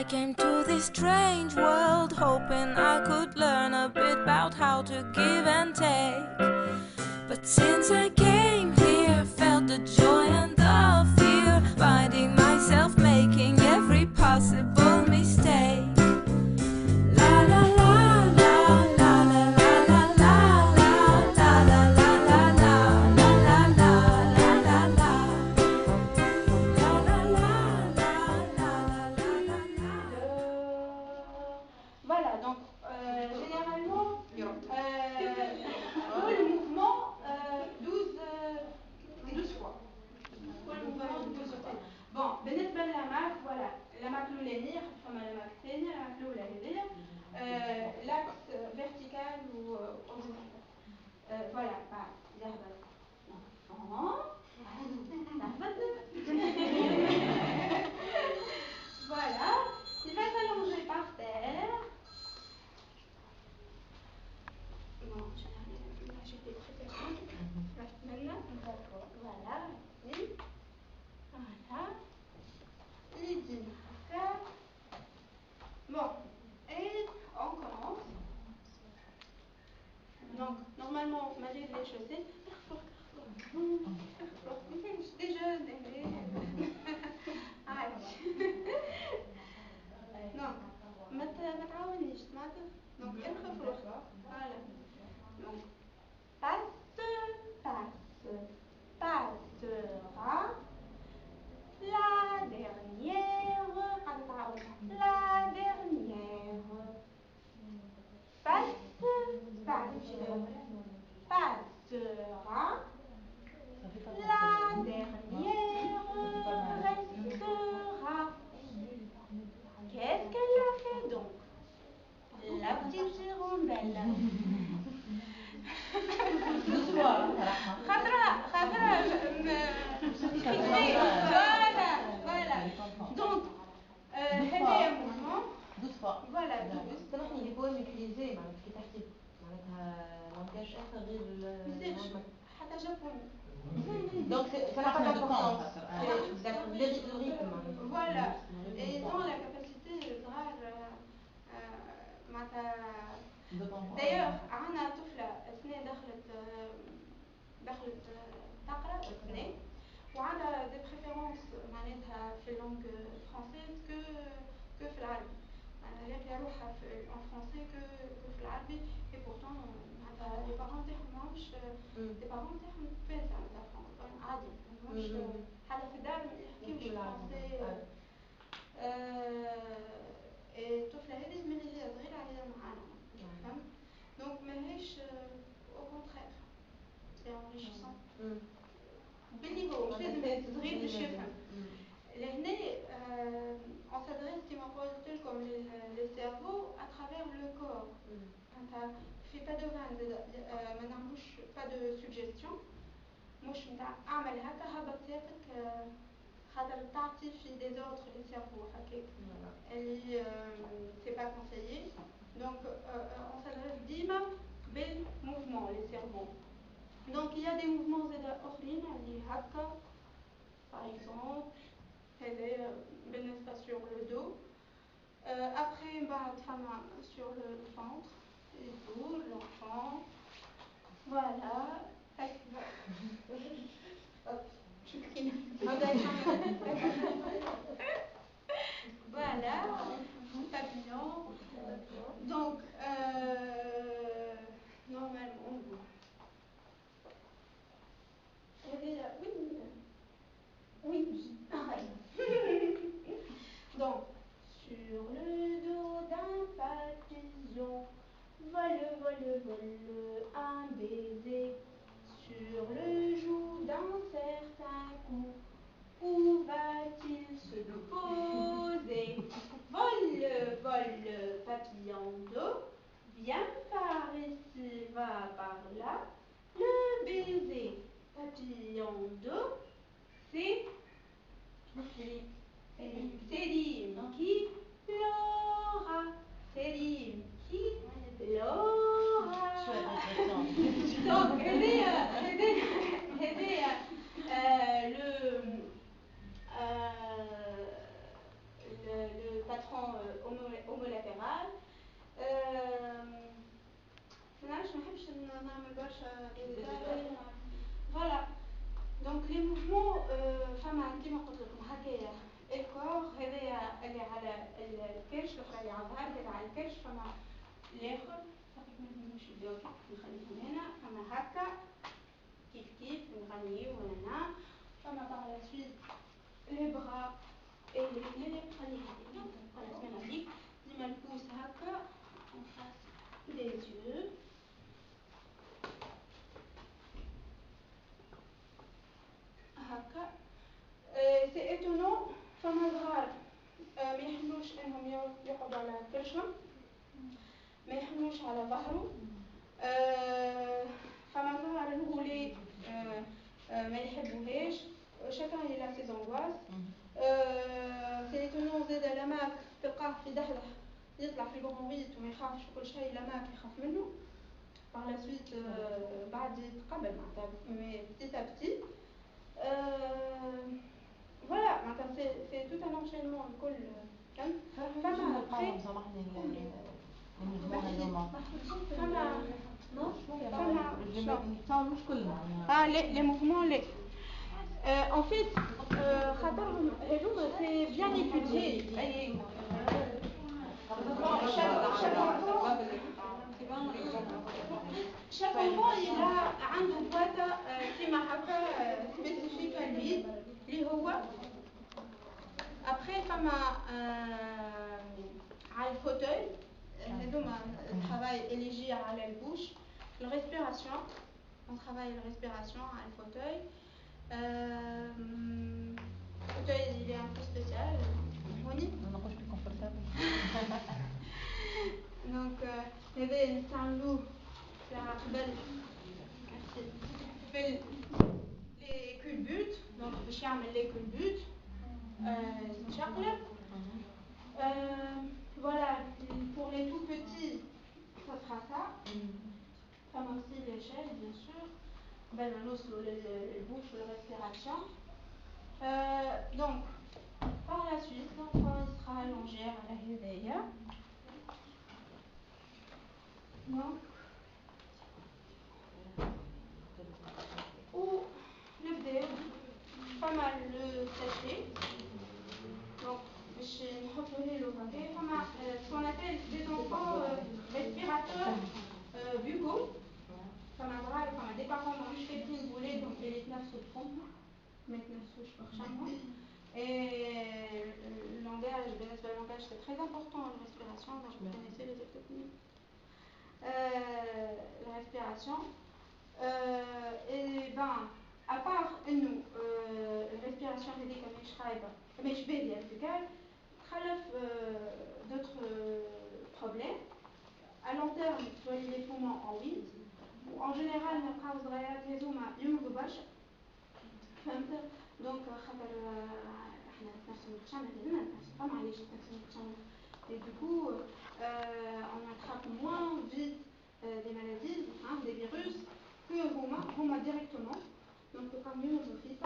came to this strange world, hoping I could learn a bit about how to give and take. But since I came here, I felt the joy and the fear, finding myself making every possible mistake. La la la la la la la la la la la la la la la la la la. Voilà, donc généralement, le mouvement 12 fois. Le mouvement 12 fois. Bon, بالنسبة للماك voilà, الماك الأولانية ثم الماك الثانية، الماك الأولى هذيا l'axe vertical ou horizontal. Voilà, ذهبت Voilà, il va s'allonger par terre. Bon, j'étais préparée. Maintenant, voilà, ici. Voilà. Les 10 marqueurs. Bon, et on commence. Donc, normalement, ma vie les chaussettes. Déjà, donc, ما تعاونيش سمعت؟ donc ارخف ورخ. Voilà. Donc, passe, passera. La dernière, la dernière. Passe, passera. La dernière restera. Qu'est-ce qu'elle a fait donc? La petite hirondelle. Voilà. Donc, هذا mouvement. 12 fois. Voilà, 12. سامحني les poèmes utilisés في ترتيب معناتها لانجاج اخر غير حتى جابوني. Donc ça n'a pas d'importance. C'est le rythme. Voilà. Et ils ont la capacité de معناتها d'ailleurs عندنا طفلة سنة دخلت تقرأ سنة وعندها des préférences معناتها في اللغة française que في العربي. هي روحها en français que في العربي et pourtant معناتها les parents تاعهم ماهمش les parents تاعهم فاس معناتها عادي ماهمش حتى في الدار ما يحكيوش français. الطفلة هذه من هي صغيرة عليها معانا فهمت؟ donc ماهيش au contraire c'est enrichissant. باللي هو مش لازم صغير باش يفهم. لهنا on s'adresse كما قلت لكم للسيرفو à travers le corps. في pas de vanne ما نعملوش pas de suggestion. مش نتاع اعمل هكا هبط ساقك خاطر تعطي في des ordres للسيرفو هكاك اللي c'est pas conseillé. Donc on s'adresse ديما بالmouvement les cerveaux. Donc il y a des mouvements اخرين اللي هكا par exemple هذا بالنسبة sur le dos. Après بعد فما sur le ventre et pour l'enfant. Voilà. Voilà, papillon. Donc, normalement, oui, donc, sur le dos d'un papillon, vole un baiser. Sur le joug d'un certain coup, où va-t-il se poser? Vole, papillon d'eau, viens par ici, va par là. Le baiser, papillon d'eau, c'est Céline qui Laura. Céline qui Laura. Donc, le patron Voilà. Donc les mouvements فما كيما قلت لكم هكايا الكور هذايا اللي على الكرش الاخرى اللي على الظهر هذا على الكرش فما الاخر خاطر ما نهموش الفيديو نخليهم هنا فما هكا كيف كيف نغنيو هنا فما par la suite les bras et les خلاص من هذيك ديما البوس هكا en face des yeux هكا سي étonnant فما صغار ما يحملوش انهم يقعدوا على كرشهم ما يحملوش على ظهره فما صغار الهولي ما يحبوهاش شكرا لله سي زونغواس سي étonnant زاد لماك تلقاه يدحدح يطلع في البغمريت وما يخافش كل شيء لماك يخاف منه par la suite بعد يتقبل معناتها mais petit à petit voilà معناتها c'est tout un enchaînement الكل فما après les mouvements les en fait خاطرهم هذوما c'est bien étudié chaque enfant il a عنده بواتا كيما هكا spécifique à lui اللي هو après فما على الفوتوي هذوما travail élégié على البوش la respiration on travaille la respiration على الفوتوي الفوتوي il est un peu spécial هوني donc هذا نستعملوه قبل في les culbutes donc باش يعمل les culbutes نشقلب voilà pour les tout petits ça sera ça comme aussi l'échelle bien sûr ben le bouche la respiration donc par la suite l'enfant il sera allongé à la هدايا donc ونبداو فما le sachet donc باش نحطوا له هكا فما ce qu'on appelle des enfants respirateurs buccaux فما صغار فما des parents مش كاتبين ولادهم اللي يتنفسوا بفمهم ما يتنفسوش بخشمهم et le langage بالنسبة لللangage c'est très important la respiration donc vous connaissez les techniques la respiration et ben à part انه الريسبيراسيون هذيك مش خايبه مش باهيه ارتكال تخلف d'autres problèmes à long terme تولي les poumons en vide وen général نلقاو صغيرات هذوما يمرضوا برشا فهمت دونك خاطر احنا نتنفسوا بالخشم لازمنا نتنفسوا فما علاش نتنفسوا بالخشم et du coup on attrape moins vite des maladies des virus que هما directement donc comme يمرضوا فيه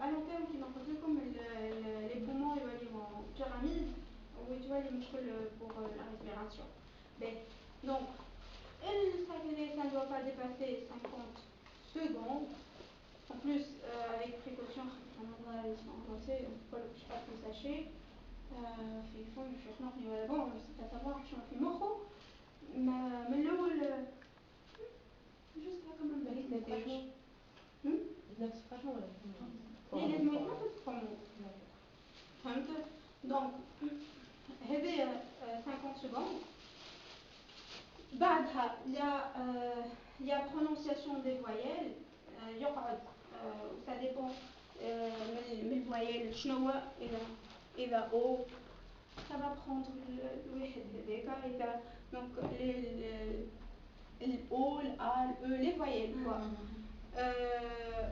à long terme كيما قلت لكم les poumons يوليو en pyramide ويتولي مشكل pour la respiration donc ça ne doit pas dépasser 50 secondes en plus avec précaution ils sont angoissés on ne peut pas tout sachet في فم في خنقي ولا bon c'est à savoir شنو في مخه من الأول juste là comme un bébé يتنفسوا ولا لازم يتنفس بفمه فهمت donc هذه 50 secondes بعدها il y a prononciation des voyelles يقعد ça dépend من الفويل شنو إذا أو ça va prendre الواحد هذاك إذا donc الأو الأ les voyelles quoi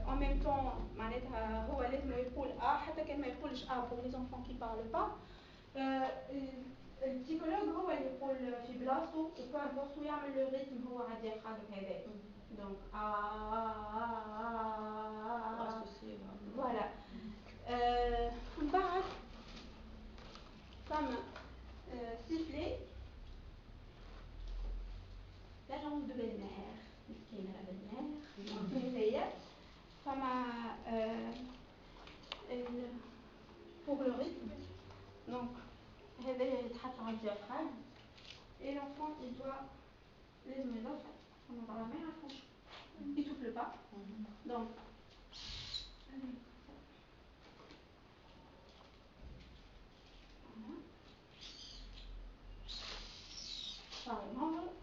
en même temps معناتها هو لازم يقول حتى كان ما يقولش pour les enfants qui parlent pas البسيكولوج هو اللي يقول في بلاصتو وكو امبورط يعمل لو ريتم هو عادي يقعد هذا دونك voilà من بعد فما siffler la langue de belle-mère هذايا فما pour le rythme donc هذايا يتحط على الديافراغم et l'enfant il doit لازم يضغط على ما يعرفوش il souffle pas donc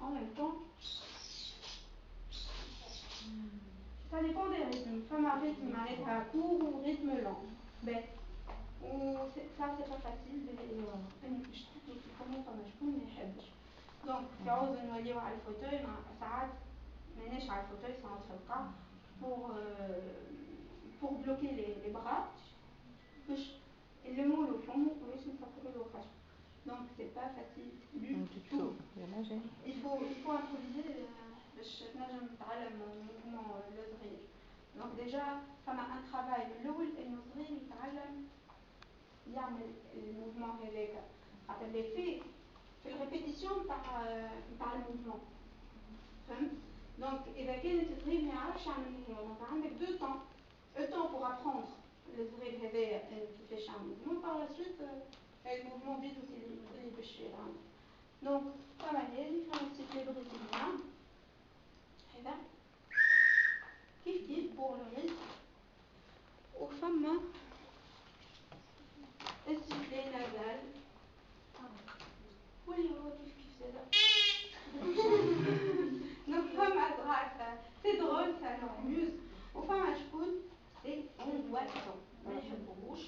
en même temps ça dépend des rythmes فما rythme معناتها court ou rythme lent بس و ça c'est pas facile باش تحطي comment فما شكون ما يحبش دونك يعوز نوليو على الفوتوي ساعات ماناش على الفوتوي ساعات في القاع pour bloquer les bras باش نلمولو فمو باش نسكرولو خشم donc c'est pas facile du tout il faut improviser باش تنجم تتعلم mouvement الصغير donc déjà فما un travail الأول إنه الصغير يتعلم يعمل الموفمون هذاك خاطر لي في الريبيتيسيون نتاع الموفمون فهمت دونك إذا كان الصغير ما يعرفش يعمل هكا دونك عندك دو temps pour apprendre الصغير هذايا كيفاش يعمل موفمون par la suite الموفمون بيدو اللي باش يعمل دونك فما هذه فما السيكل بريزيليان هذا كيف pour le rythme وفما السيكل نازال واللي هو كيف هذا donc فما صغار c'est drôle ça leur amuse وفما شكون c'est angoissant ما يحبوهوش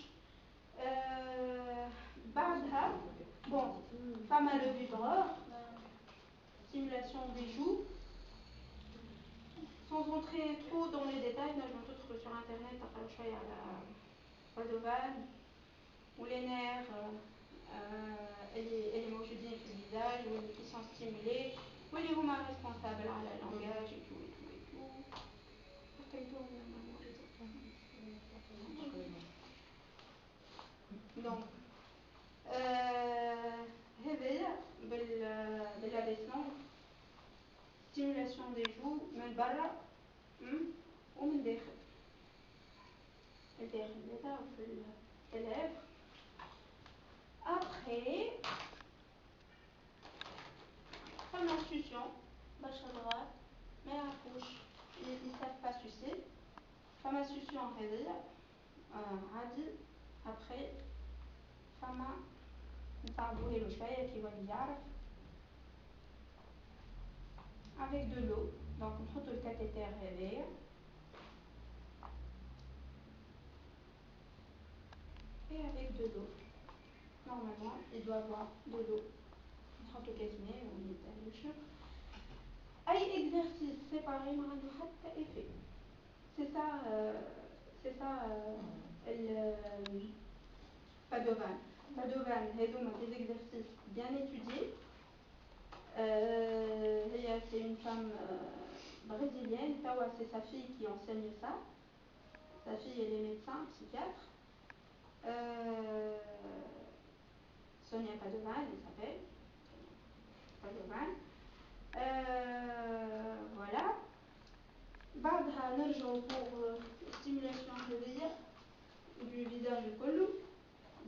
بعدها bon فما le vibreur stimulation des joues sans rentrer trop dans les détails نجمو تدخلوا sur internet تقراو شويه على بادوفان ولي نير اللي موجودين في الفيزاج واللي qui sont stimulés واللي هما responsables على اللانجاج et tout donc هذايا بالابيسمون stimulation des joues من برا ومن داخل الداخل في اللèvre après فما succion باش الصغار ما يعرفوش ils savent pas sucer فما succion هذايا عادي après فما نصعبوهالو شويه كي يولي يعرف avec de l'eau donc نحطو الكاتيتير هذايا et avec de l'eau normalement il doit avoir de l'eau نحطو كاس ماء ونتعلم اي exercice séparé ما عنده حتى effet c'est ça Padovan هذوما des exercices bien étudiés c'est une femme brésilienne c'est sa fille qui enseigne ça sa fille elle est médecin psychiatre Sonia Padovan elle s'appelle Padovan voilà بعدها نرجعو pour stimulation هذيا du visage كله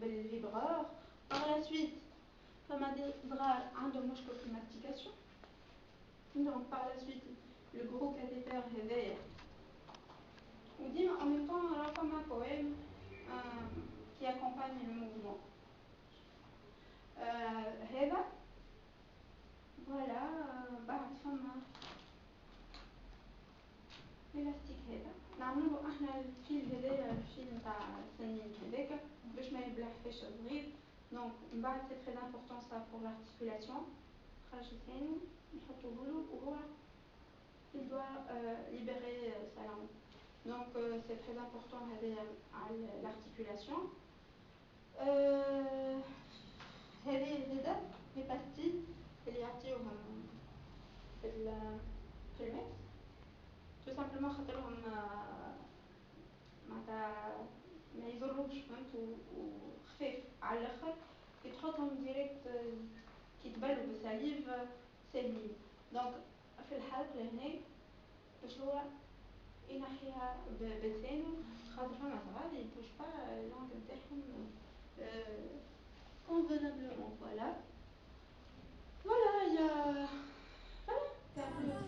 بالفيبرور par la suite فما دي صغار عندهم مشكل في الماستيكاسيون donc par la suite le gros cathéter هذايا وديما en même temps راه فما poème qui accompagne le mouvement هذا voilà بعد فما الاستيك هذا نعملو احنا الفيل هذايا الفيل نتاع السنين هذاك باش ما يبلعفاش صغير دونك من بعد سي تري امبورطون ça pour l'articulation خرج لسانو نحطوهولو وهو il doit libérer sa langue donc c'est très important هذايا على l'articulation هذه زاده لي باستيل اللي يعطيوهم في الماء tout simplement خاطرهم معناتها ما يضروش فهمت وخفيف على الاخر كي تحطهم ديريكت كي تبلوا بالساليف ساهلين دونك في الحلق لهنا باش هو ينحيها بلسانه خاطر فما صغار يبوش با اللونغ نتاعهم convenablement voilà voilà يا voilà تعملوا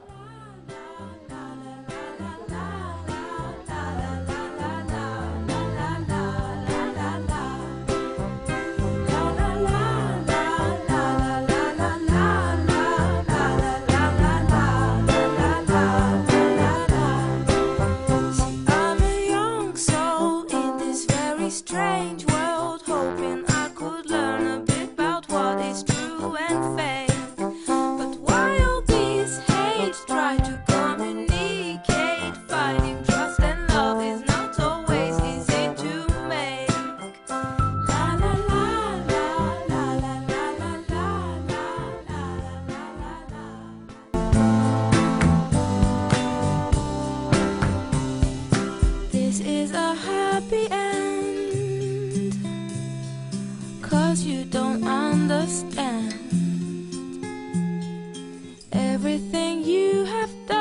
strange world, hoping I could learn a bit about what is true and fake. But while these hate try to communicate, finding trust and love is not always easy to make. La la la la la la la la la la la la. This is a happy end, 'cause you don't understand everything you have done.